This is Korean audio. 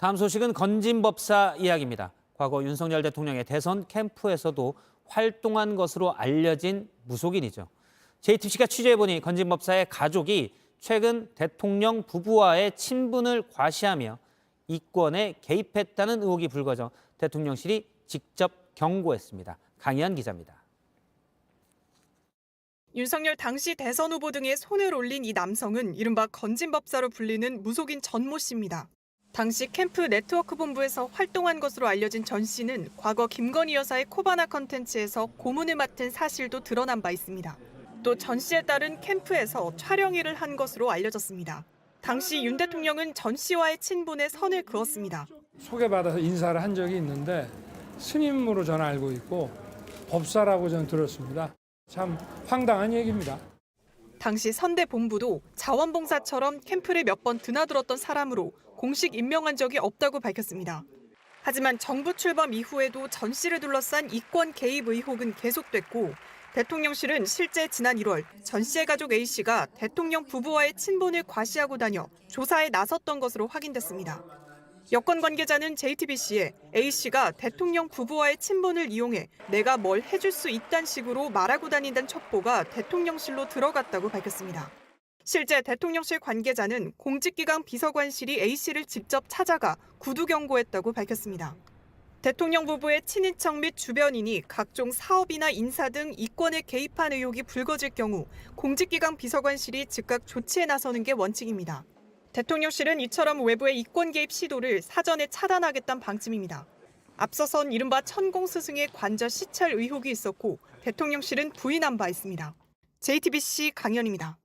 다음 소식은 건진법사 이야기입니다. 과거 윤석열 대통령의 대선 캠프에서도 활동한 것으로 알려진 무속인이죠. JTBC가 취재해보니 건진법사의 가족이 최근 대통령 부부와의 친분을 과시하며 이권에 개입했다는 의혹이 불거져 대통령실이 직접 경고했습니다. 강희연 기자입니다. 윤석열 당시 대선 후보 등에 손을 올린 이 남성은 이른바 건진법사로 불리는 무속인 전모 씨입니다. 당시 캠프 네트워크 본부에서 활동한 것으로 알려진 전 씨는 과거 김건희 여사의 코바나 컨텐츠에서 고문을 맡은 사실도 드러난 바 있습니다. 또 전 씨에 따른 캠프에서 촬영 일을 한 것으로 알려졌습니다. 당시 윤 대통령은 전 씨와의 친분에 선을 그었습니다. 소개받아서 인사를 한 적이 있는데 스님으로 저는 알고 있고 법사라고 저는 들었습니다. 참 황당한 얘기입니다. 당시 선대 본부도 자원봉사처럼 캠프를 몇 번 드나들었던 사람으로 공식 임명한 적이 없다고 밝혔습니다. 하지만 정부 출범 이후에도 전 씨를 둘러싼 이권 개입 의혹은 계속됐고 대통령실은 실제 지난 1월 전 씨의 가족 A씨가 대통령 부부와의 친분을 과시하고 다녀 조사에 나섰던 것으로 확인됐습니다. 여권 관계자는 JTBC에 A씨가 대통령 부부와의 친분을 이용해 내가 뭘 해줄 수 있다는 식으로 말하고 다닌다는 첩보가 대통령실로 들어갔다고 밝혔습니다. 실제 대통령실 관계자는 공직기강 비서관실이 A씨를 직접 찾아가 구두 경고했다고 밝혔습니다. 대통령 부부의 친인척 및 주변인이 각종 사업이나 인사 등 이권에 개입한 의혹이 불거질 경우 공직기강 비서관실이 즉각 조치에 나서는 게 원칙입니다. 대통령실은 이처럼 외부의 이권 개입 시도를 사전에 차단하겠다는 방침입니다. 앞서선 이른바 천공스승의 관저 시찰 의혹이 있었고 대통령실은 부인한 바 있습니다. JTBC 강연입니다.